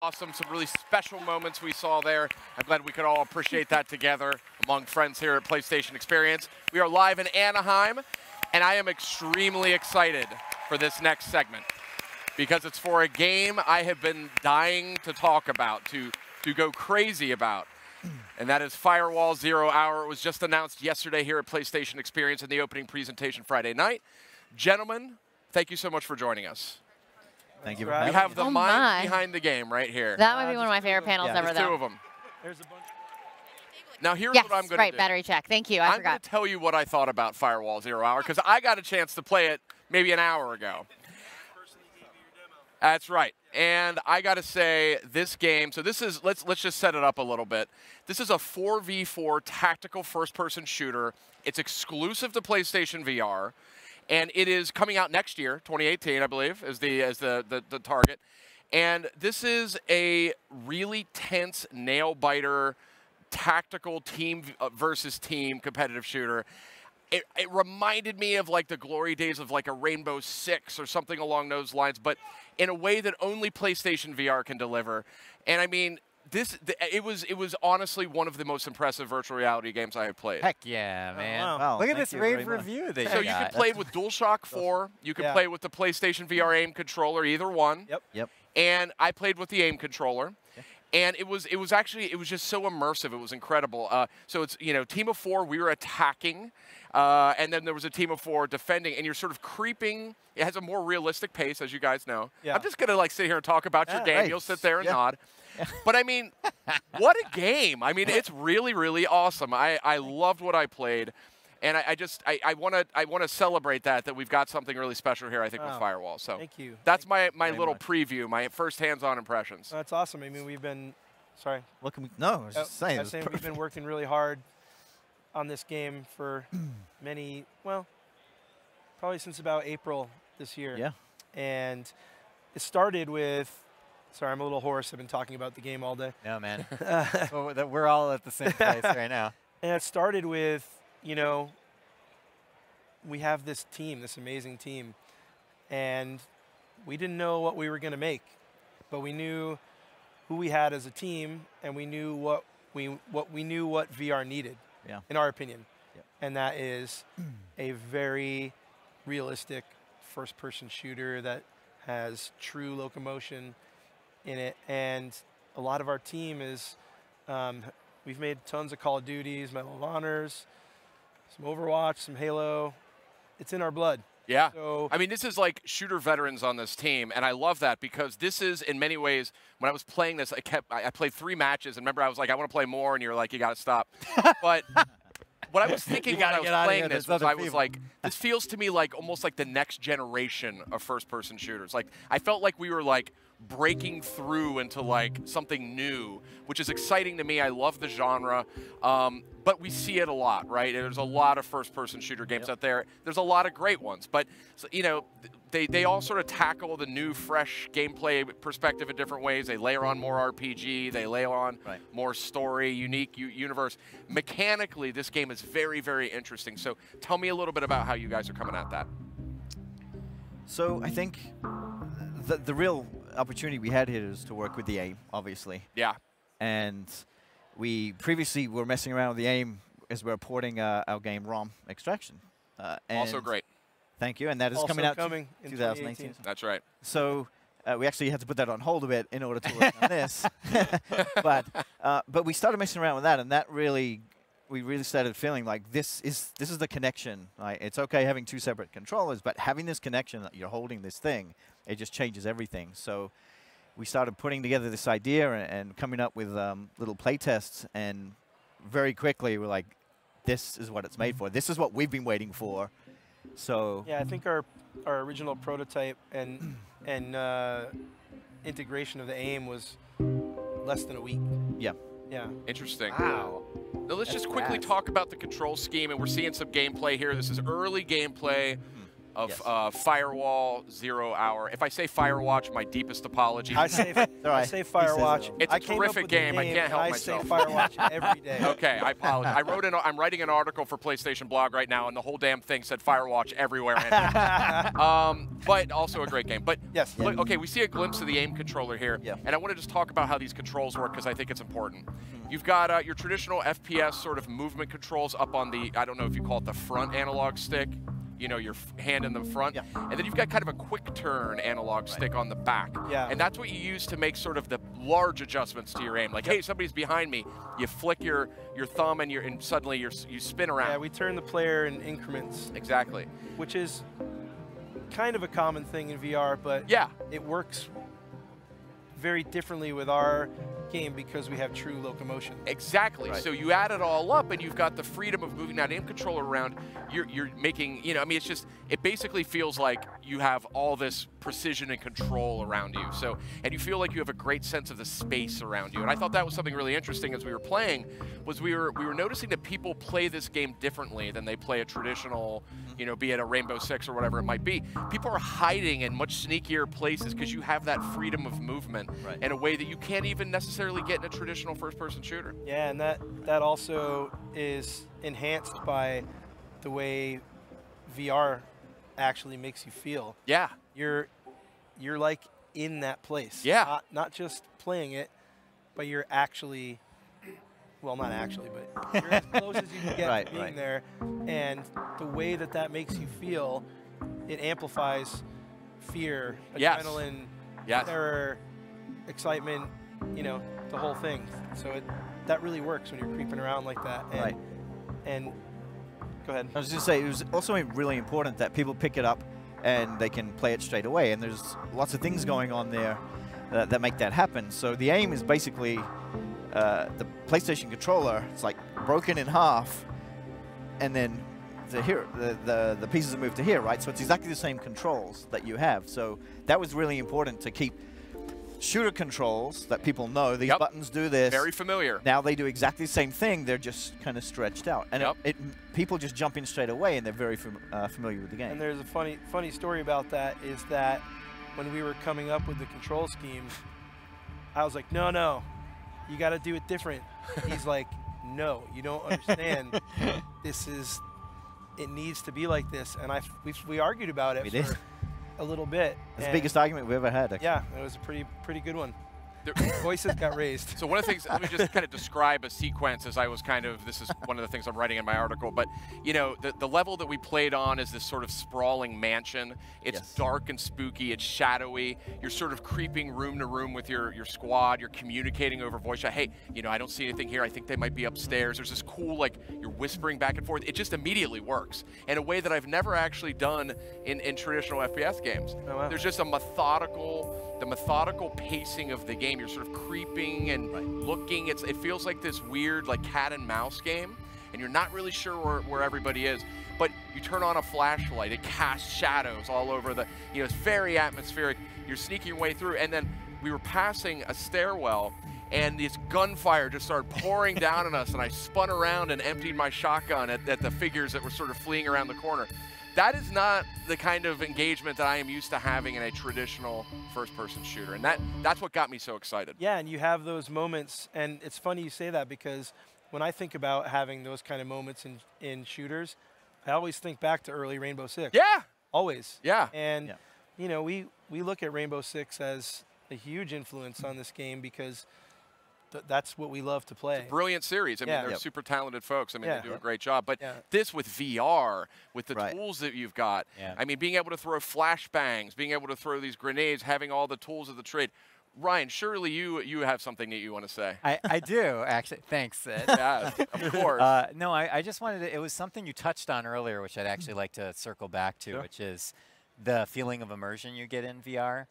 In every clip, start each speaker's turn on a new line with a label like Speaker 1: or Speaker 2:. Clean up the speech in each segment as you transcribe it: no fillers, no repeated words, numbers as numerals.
Speaker 1: Awesome, some really special moments we saw there. I'm glad we could all appreciate that together among friends here at PlayStation Experience. We are live in Anaheim, and I am extremely excited for this next segment because it's for a game I have been dying to talk about, to go crazy about, and that is Firewall 0 Hour. It was just announced yesterday here at PlayStation Experience in the opening presentation Friday night. Gentlemen, thank you so much for joining us.
Speaker 2: Thank you.
Speaker 1: We have the mind behind the game right here.
Speaker 3: That might be one of my favorite panels ever, though.
Speaker 1: Two of them.
Speaker 4: There's a bunch.
Speaker 1: Now, here's what I'm going to do.
Speaker 3: Right, battery check. Thank you. I
Speaker 1: I'm
Speaker 3: forgot.
Speaker 1: going to tell you what I thought about Firewall 0 Hour, because I got a chance to play it maybe an hour ago. That's right. And I got to say, this game, so this is, let's just set it up a little bit. This is a 4v4 tactical first-person shooter. It's exclusive to PlayStation VR. And it is coming out next year, 2018, I believe, is the target. And this is a really tense, nail-biter, tactical team versus team competitive shooter. It reminded me of like the glory days of like a Rainbow Six or something along those lines, but in a way that only PlayStation VR can deliver. And I mean, it was honestly one of the most impressive virtual reality games I have played.
Speaker 2: Heck yeah, man.
Speaker 4: Oh, wow.
Speaker 2: Wow, look at this rave review that
Speaker 1: So you can play with DualShock 4. You can play with the PlayStation VR aim controller, either one.
Speaker 4: Yep.
Speaker 1: And I played with the aim controller. And it was just so immersive. It was incredible. So it's, you know, team of 4, we were attacking. And then there was a team of 4 defending, and you're sort of creeping. It has a more realistic pace, as you guys know. Yeah. I'm just going to like sit here and talk about your game. Right. You'll sit there and nod. But I mean, what a game. I mean, it's really, really awesome. I loved what I played. And I want to celebrate that we've got something really special here, I think, with Firewall. So
Speaker 4: thank you.
Speaker 1: That's my little preview, my first hands-on impressions.
Speaker 4: That's awesome. I mean, we've been, sorry.
Speaker 2: What can we, no, I was just saying.
Speaker 4: We've been working really hard on this game for many, well, probably since about April this year. Yeah. And it started with, sorry, I'm a little hoarse. I've been talking about the game all day.
Speaker 2: No, man. We're all at the same place right now.
Speaker 4: And it started with, you know, we have this team, this amazing team, and we didn't know what we were going to make, but we knew who we had as a team, and we knew what VR needed, in our opinion, and that is a very realistic first-person shooter that has true locomotion in it, and a lot of our team is, we've made tons of Call of Duties, Medal of Honors, some Overwatch, some Halo. It's in our blood. Yeah. So,
Speaker 1: I mean, this is like shooter veterans on this team, and I love that because this is, in many ways, when I was playing this, I played 3 matches, and remember I was like, I want to play more, and you're like, you got to stop. But what I was thinking when I was playing this was I was like, this feels to me like almost like the next generation of first-person shooters. Like, I felt like we were like breaking through into like something new, which is exciting to me. I love the genre, but we see it a lot, right? There's a lot of first-person shooter games out there. There's a lot of great ones, but you know, they all sort of tackle the new, fresh gameplay perspective in different ways. They layer on more RPG, they layer on more story, unique universe. Mechanically, this game is very, very interesting. So tell me a little bit about how you guys are coming at that.
Speaker 2: So I think the real opportunity we had here is to work with the aim, obviously. Yeah. And we previously were messing around with the aim as we were porting our game ROM Extraction.
Speaker 1: Also great.
Speaker 2: Thank you, and that is coming out in 2018.
Speaker 1: That's right.
Speaker 2: So we actually had to put that on hold a bit in order to work on this. But we started messing around with that, and that really, we really started feeling like this is the connection. Like, it's okay having 2 separate controllers, but having this connection that you're holding this thing, it just changes everything. So we started putting together this idea and coming up with little play tests, and very quickly we're like, this is what it's made for. This is what we've been waiting for. So
Speaker 4: yeah, I think our original prototype and integration of the aim was less than a week.
Speaker 2: Yeah.
Speaker 4: Yeah.
Speaker 1: Interesting. Wow. Now let's just quickly talk about the control scheme, and we're seeing some gameplay here. This is early gameplay. of
Speaker 2: Yes.
Speaker 1: Firewall, 0 Hour. If I say Firewatch, my deepest apology.
Speaker 4: I say Firewatch.
Speaker 1: It's a
Speaker 4: I came up
Speaker 1: terrific
Speaker 4: with the
Speaker 1: game. I
Speaker 4: name,
Speaker 1: can't help
Speaker 4: and
Speaker 1: myself.
Speaker 4: I say Firewatch every day.
Speaker 1: Okay, I apologize. I'm writing an article for PlayStation Blog right now, and the whole damn thing said Firewatch everywhere. But also a great game. But
Speaker 4: yes.
Speaker 1: look, okay, we see a glimpse of the aim controller here,
Speaker 2: Yeah.
Speaker 1: and I want to just talk about how these controls work because I think it's important. You've got your traditional FPS sort of movement controls up on the, I don't know if you call it the front analog stick, you know, your hand in the front.
Speaker 2: Yeah.
Speaker 1: And then you've got kind of a quick turn analog stick on the back.
Speaker 4: Yeah.
Speaker 1: And that's what you use to make sort of the large adjustments to your aim. Like, hey, somebody's behind me. You flick your thumb and suddenly you spin around.
Speaker 4: Yeah, we turn the player in increments.
Speaker 1: Exactly.
Speaker 4: Which is kind of a common thing in VR, but
Speaker 1: yeah,
Speaker 4: it works very differently with our game because we have true locomotion.
Speaker 1: Exactly.
Speaker 2: Right.
Speaker 1: So you add it all up, and you've got the freedom of moving that aim controller around. You're making, you know, I mean, it basically feels like you have all this precision and control around you. So, and you feel like you have a great sense of the space around you. And I thought that was something really interesting as we were playing, was we were noticing that people play this game differently than they play a traditional, you know, be it a Rainbow Six or whatever it might be. People are hiding in much sneakier places because you have that freedom of movement in a way that you can't even necessarily get in a traditional first-person shooter.
Speaker 4: Yeah, and that also is enhanced by the way VR actually makes you feel.
Speaker 1: Yeah.
Speaker 4: You're like in that place.
Speaker 1: Yeah.
Speaker 4: Not just playing it, but you're actually, well, not actually, but you're as close as you can get to being there. And the way that makes you feel, it amplifies fear, adrenaline, terror, excitement, you know, the whole thing. So that really works when you're creeping around like that. And, and go ahead.
Speaker 2: I was just saying, it was also really important that people pick it up and they can play it straight away. And there's lots of things going on there that make that happen. So the aim is basically the PlayStation controller. It's like broken in half, and then the pieces are moved to here, right? So it's exactly the same controls that you have. So that was really important to keep shooter controls that people know. These buttons do this.
Speaker 1: Very familiar.
Speaker 2: Now they do exactly the same thing. They're just kind of stretched out. And people just jump in straight away, and they're very familiar with the game.
Speaker 4: And there's a funny story about that is that when we were coming up with the control scheme, I was like, no, you got to do it different. He's like, no, you don't understand. It needs to be like this. And we argued about it for a little bit.
Speaker 2: It's the biggest argument we've ever had, actually.
Speaker 4: Yeah, it was a pretty good one. Voices got raised.
Speaker 1: So one of the things, let me just kind of describe a sequence as I was this is one of the things I'm writing in my article, but you know, the level that we played on is this sort of sprawling mansion. It's dark and spooky, it's shadowy. You're sort of creeping room to room with your squad. You're communicating over voice chat. Hey, you know, I don't see anything here. I think they might be upstairs. There's this cool, like, you're whispering back and forth. It just immediately works in a way that I've never actually done in traditional FPS games.
Speaker 4: Oh, wow.
Speaker 1: There's just the methodical pacing of the game. You're sort of creeping and looking. It feels like this weird, like, cat and mouse game, and you're not really sure where everybody is. But you turn on a flashlight, it casts shadows all over you know, it's very atmospheric. You're sneaking your way through, and then we were passing a stairwell, and this gunfire just started pouring down on us, and I spun around and emptied my shotgun at the figures that were sort of fleeing around the corner. That is not the kind of engagement that I am used to having in a traditional first-person shooter, and that's what got me so excited.
Speaker 4: Yeah, and you have those moments, and it's funny you say that because when I think about having those kind of moments in shooters, I always think back to early Rainbow Six.
Speaker 1: Yeah.
Speaker 4: Always.
Speaker 1: Yeah.
Speaker 4: And, you know, we look at Rainbow Six as a huge influence on this game because that's what we love to play.
Speaker 1: It's a brilliant series. I mean, they're super talented folks. I mean, they do a great job. But this with VR, with the tools that you've got, I mean, being able to throw flashbangs, being able to throw these grenades, having all the tools of the trade. Ryan, surely you have something that you want to say.
Speaker 5: I do, actually. Thanks, Sid.
Speaker 1: Yeah, of course.
Speaker 5: No, I just wanted to, it was something you touched on earlier, which I'd actually like to circle back to, which is the feeling of immersion you get in VR.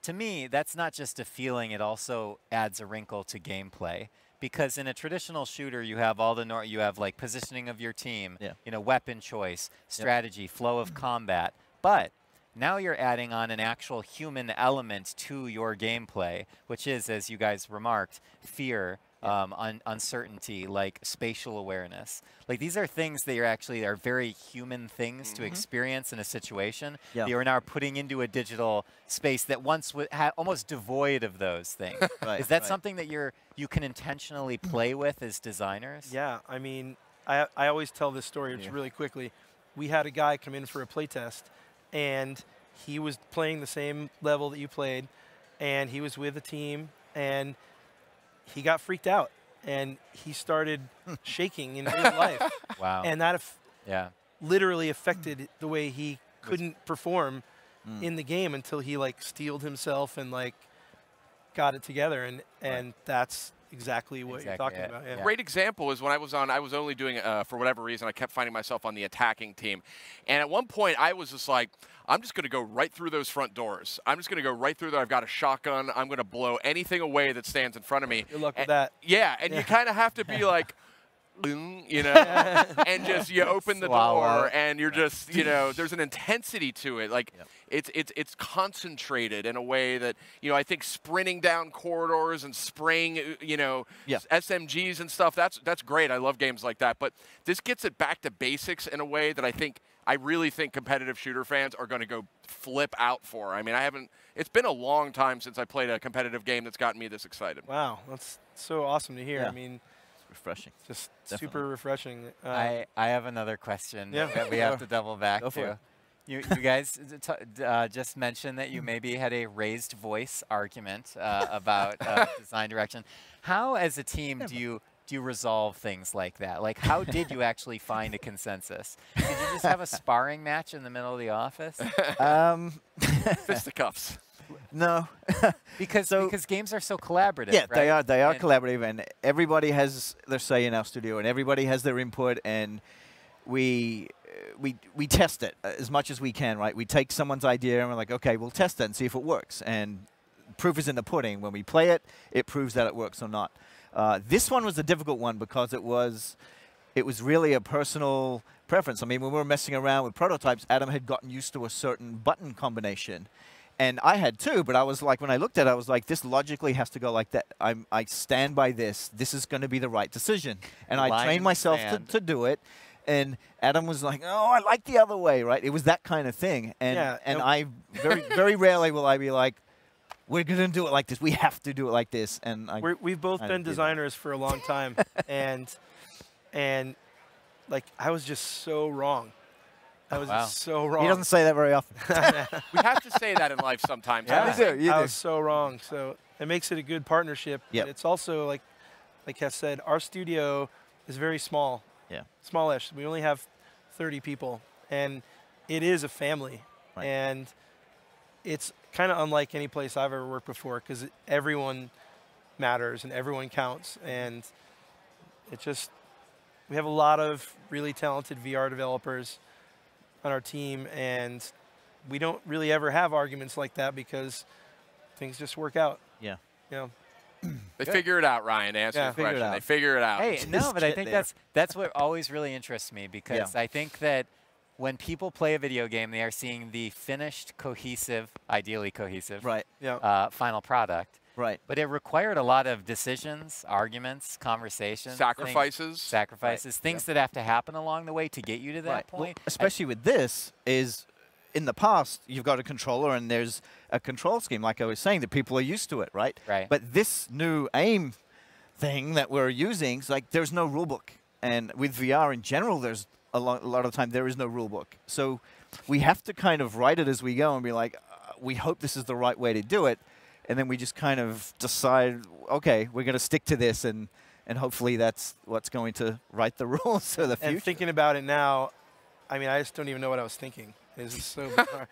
Speaker 5: To me, that's not just a feeling, it also adds a wrinkle to gameplay. Because in a traditional shooter, you have all you have like positioning of your team, you know, weapon choice, strategy, flow of combat. But now you're adding on an actual human element to your gameplay, which is, as you guys remarked, fear, uncertainty, like spatial awareness. Like these are things that are very human things to experience in a situation that you're now putting into a digital space that once almost devoid of those things. Is that something that you can intentionally play with as designers?
Speaker 4: Yeah, I mean, I always tell this story just really quickly. We had a guy come in for a playtest, and he was playing the same level that you played, and he was with a team, and he got freaked out, and he started shaking in real life.
Speaker 5: Wow.
Speaker 4: And that literally affected the way he couldn't perform in the game until he like steeled himself and like got it together, and that's exactly what you're talking about. Yeah.
Speaker 1: Great example is when I was only doing, for whatever reason, I kept finding myself on the attacking team. And at one point, I was just like, I'm just going to go right through those front doors. I'm just going to go right through there. I've got a shotgun. I'm going to blow anything away that stands in front of me.
Speaker 4: Good luck with that.
Speaker 1: Yeah, and you kind of have to be like, you know, and just you open the door and you're just, you know, there's an intensity to it. Like it's concentrated in a way that, you know, I think sprinting down corridors and spraying, you know, SMGs and stuff, that's great. I love games like that. But this gets it back to basics in a way that I really think competitive shooter fans are going to go flip out for. I mean, it's been a long time since I played a competitive game that's gotten me this excited.
Speaker 4: Wow, that's so awesome to hear. I mean,
Speaker 2: refreshing.
Speaker 4: Just super refreshing.
Speaker 5: I have another question that we have to double back to. You guys just mentioned that you maybe had a raised voice argument about design direction. How, as a team, do you resolve things like that? Like, how did you actually find a consensus? Did you just have a sparring match in the middle of the office?
Speaker 1: Fisticuffs.
Speaker 2: No,
Speaker 5: because games are so collaborative.
Speaker 2: Yeah,
Speaker 5: right?
Speaker 2: they are collaborative, and everybody has their say in our studio, and everybody has their input, and we test it as much as we can. Right, we take someone's idea and we're like, okay, we'll test it and see if it works. And proof is in the pudding. When we play it, it proves that it works or not. This one was a difficult one because it was really a personal preference. I mean, when we were messing around with prototypes, Adam had gotten used to a certain button combination. And I had too, but I was like, when I looked at it, I was like, this logically has to go like that. I stand by this. This is going to be the right decision. And I trained myself to do it. And Adam was like, oh, I like the other way, right? It was that kind of thing. And I very rarely will I be like, we're going to do it like this. We have to do it like this. And
Speaker 4: we've both been designers for a long time. and like, I was just so wrong. I was just so wrong.
Speaker 2: He doesn't say that very often.
Speaker 1: We have to say that in life sometimes.
Speaker 2: Yeah, you do.
Speaker 4: I was so wrong. So it makes it a good partnership.
Speaker 2: Yep.
Speaker 4: But it's also, like Hess said, our studio is very small.
Speaker 2: Yeah.
Speaker 4: Smallish. We only have 30 people. And it is a family.
Speaker 2: Right.
Speaker 4: And it's kind of unlike any place I've ever worked before because everyone matters and everyone counts. And we have a lot of really talented VR developers on our team, and we don't really ever have arguments like that because things just work out.
Speaker 2: Yeah.
Speaker 4: Yeah.
Speaker 1: They figure it out, Ryan. To answer your question, they figure it out.
Speaker 5: Hey, no, but I think that's what always really interests me because I think that when people play a video game, they are seeing the finished, cohesive, ideally cohesive, final product.
Speaker 2: Right.
Speaker 5: But it required a lot of decisions, arguments, conversations.
Speaker 1: Sacrifices.
Speaker 5: Things that have to happen along the way to get you to that point.
Speaker 2: Well, especially with this is, in the past, you've got a controller and there's a control scheme, like I was saying, that people are used to it, right?
Speaker 5: Right.
Speaker 2: But this new aim thing that we're using, it's like there's no rule book. And with VR in general, there's a lot of the time there is no rule book. So we have to kind of write it as we go and be like, we hope this is the right way to do it. And then we just kind of decide, okay, we're going to stick to this, and hopefully that's what's going to write the rules for the future.
Speaker 4: And thinking about it now, I mean, I just don't even know what I was thinking. It's just so bizarre.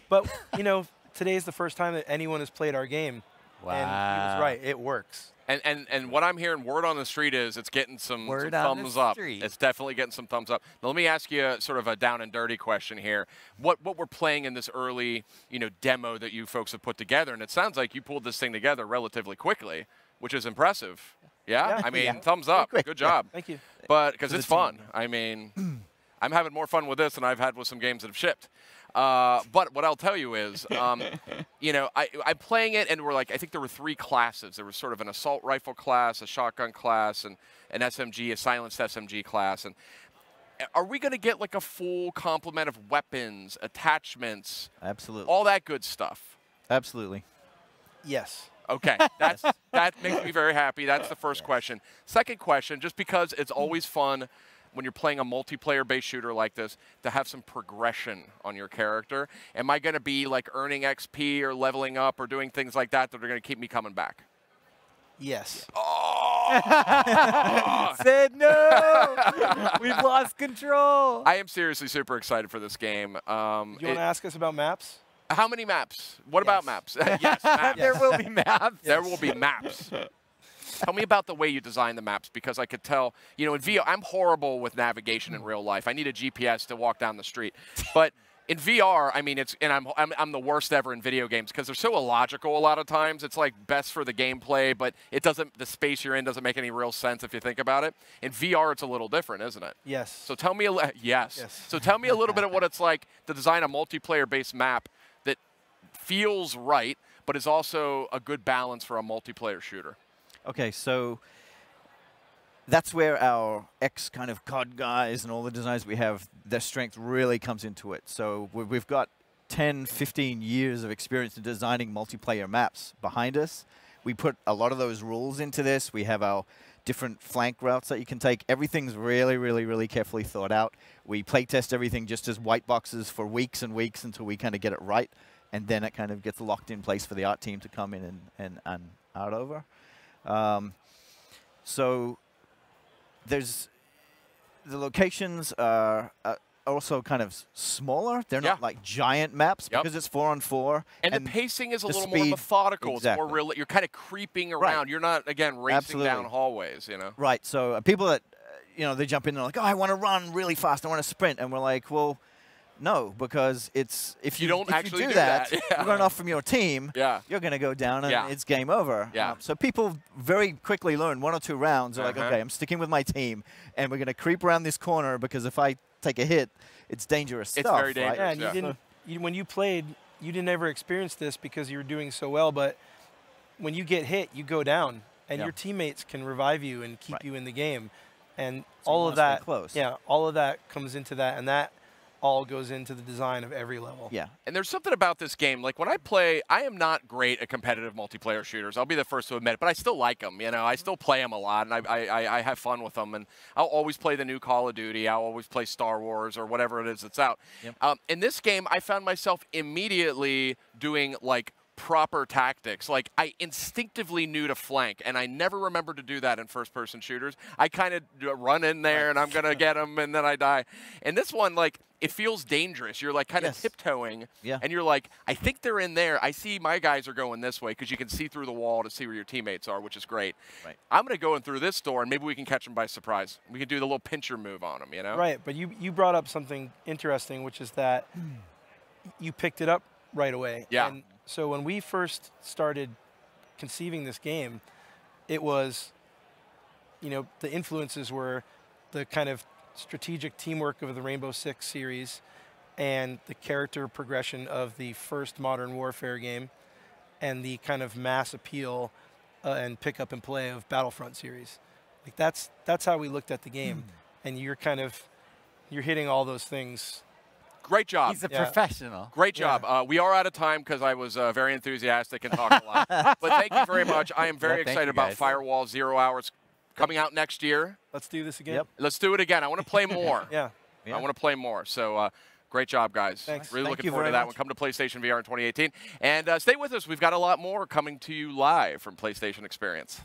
Speaker 4: But, you know, today is the first time that anyone has played our game.
Speaker 5: Wow.
Speaker 4: And he was right. It works.
Speaker 1: And what I'm hearing, word on the street is it's getting some thumbs up. It's definitely getting some thumbs up. Now, let me ask you sort of a down and dirty question here. What we're playing in this early, you know, demo that you folks have put together, and it sounds like you pulled this thing together relatively quickly, which is impressive. Yeah? I mean, thumbs up. Good job.
Speaker 4: Thank you.
Speaker 1: But because it's fun. I mean, I'm having more fun with this than I've had with some games that have shipped. But what I'll tell you is, you know, I'm playing it, and we're like, I think there were 3 classes. There was sort of an assault rifle class, a shotgun class, and an SMG, a silenced SMG class. And are we going to get like a full complement of weapons, attachments,
Speaker 2: Absolutely.
Speaker 1: all that good stuff?
Speaker 2: Absolutely.
Speaker 4: Yes.
Speaker 1: Okay, that makes me very happy. That's the first question. Second question, just because it's always fun when you're playing a multiplayer-based shooter like this to have some progression on your character. Am I going to be like earning XP or leveling up or doing things like that that are going to keep me coming back?
Speaker 4: Yes.
Speaker 1: Oh!
Speaker 5: Said no. We've lost control.
Speaker 1: I am seriously super excited for this game.
Speaker 4: You want to ask us about maps?
Speaker 1: How many maps? What about maps? Yes, maps.
Speaker 5: There will be maps.
Speaker 1: There will be maps. Tell me about the way you design the maps, because I could tell, you know, in VR, I'm horrible with navigation in real life. I need a GPS to walk down the street. But in VR, I mean, I'm the worst ever in video games because they're so illogical a lot of times. It's like best for the gameplay, but it doesn't, the space you're in doesn't make any real sense if you think about it. In VR, it's a little different, isn't it?
Speaker 4: Yes.
Speaker 1: So tell me, yes. So tell me a little bit of what it's like to design a multiplayer-based map that feels right, but is also a good balance for a multiplayer shooter.
Speaker 2: Okay, so that's where our kind of COD guys and all the designers we have, their strength really comes into it. So we've got 10, 15 years of experience in designing multiplayer maps behind us. We put a lot of those rules into this. We have our different flank routes that you can take. Everything's really, really, really carefully thought out. We play test everything just as white boxes for weeks and weeks until we kind of get it right. And then it kind of gets locked in place for the art team to come in and art over. So there's the locations are also kind of smaller. They're not like giant maps because it's 4-on-4.
Speaker 1: And the pacing is a little more methodical.
Speaker 2: Exactly.
Speaker 1: It's more real. You're kind of creeping around.
Speaker 2: Right.
Speaker 1: You're not, again, racing down hallways, you know?
Speaker 2: Right. So people that, you know, they jump in and they're like, oh, I want to run really fast. I want to sprint. And we're like, well, no, because it's if you
Speaker 1: don't actually
Speaker 2: do that,
Speaker 1: you
Speaker 2: run off from your team,
Speaker 1: you're
Speaker 2: going to go down and it's game over.
Speaker 1: Yeah.
Speaker 2: So people very quickly learn 1 or 2 rounds. They're like, okay, I'm sticking with my team, and we're going to creep around this corner because if I take a hit, it's dangerous stuff.
Speaker 1: It's very dangerous.
Speaker 2: Right?
Speaker 4: Yeah, and when you played, you didn't ever experience this because you were doing so well, but when you get hit, you go down, and your teammates can revive you and keep you in the game. And
Speaker 2: so
Speaker 4: all of that,
Speaker 2: close.
Speaker 4: all of that comes into that, and that all goes into the design of every level.
Speaker 2: Yeah.
Speaker 1: And there's something about this game. Like, when I play, I am not great at competitive multiplayer shooters. I'll be the first to admit it, but I still like them. You know, I still play them a lot, and I have fun with them. And I'll always play the new Call of Duty. I'll always play Star Wars or whatever it is that's out. Yep. In this game, I found myself immediately doing, like, proper tactics. Like, I instinctively knew to flank, and I never remember to do that in first-person shooters. I kind of run in there, and I'm going to get them, and then I die. And this one, like, it feels dangerous. You're, like, kind of tiptoeing, and you're like, I think they're in there. I see my guys are going this way because you can see through the wall to see where your teammates are, which is great. Right. I'm going to go in through this door, and maybe we can catch them by surprise. We can do the little pincher move on them, you know?
Speaker 4: Right, but you brought up something interesting, which is that you picked it up right away.
Speaker 1: Yeah.
Speaker 4: And so when we first started conceiving this game, it was, you know, the influences were the kind of strategic teamwork of the Rainbow Six series and the character progression of the first Modern Warfare game and the kind of mass appeal and pick up and play of Battlefront series. Like that's how we looked at the game. And you're hitting all those things.
Speaker 1: Great job.
Speaker 5: He's a professional.
Speaker 1: Great job. We are out of time because I was very enthusiastic and talked a lot. But thank you very much. I am very excited about Firewall 0 Hours coming out next year.
Speaker 4: Let's do this again.
Speaker 2: Yep.
Speaker 1: Let's do it again. I want to play more.
Speaker 4: Yeah.
Speaker 1: I want to play more. So great job, guys.
Speaker 4: Thanks.
Speaker 1: Really
Speaker 2: Thank
Speaker 1: looking
Speaker 2: you
Speaker 1: forward to
Speaker 2: very
Speaker 1: that one. Come to PlayStation VR in 2018. And stay with us. We've got a lot more coming to you live from PlayStation Experience.